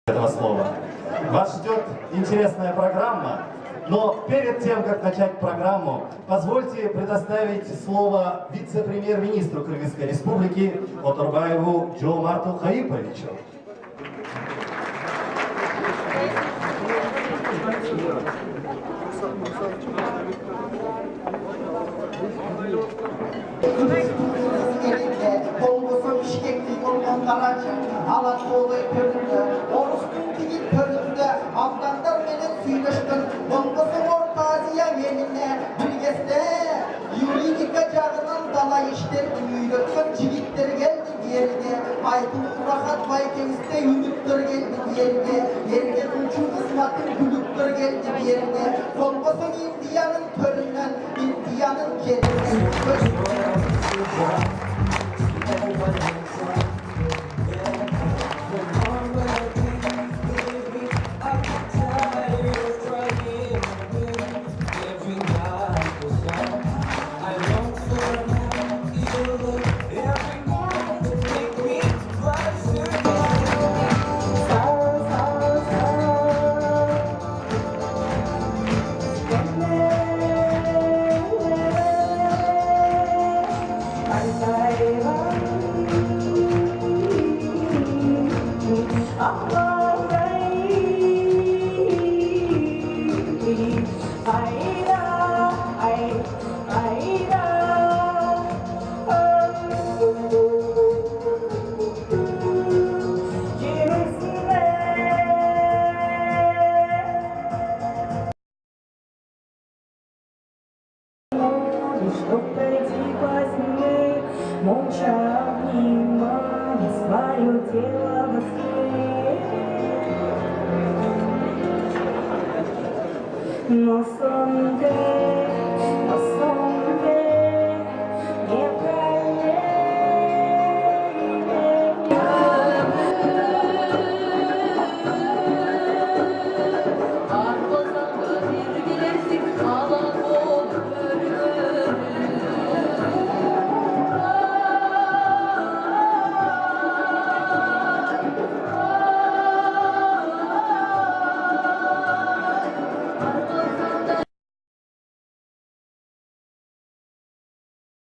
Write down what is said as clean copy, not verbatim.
Этого слова. Вас ждет интересная программа, но перед тем, как начать программу, позвольте предоставить слово вице-премьер-министру Кыргызской республики Оторбаеву Жомарту Хаиповичу. Jigitler geldi yerine, aydın rahat baykemizde yürüttür geldi yerine, yerine uçun kısmatın gülüktür geldi yerine, kolbasan Indiyanın töründen, Indiyanın yerine. Молча обнимая свое тело во сне. Но someday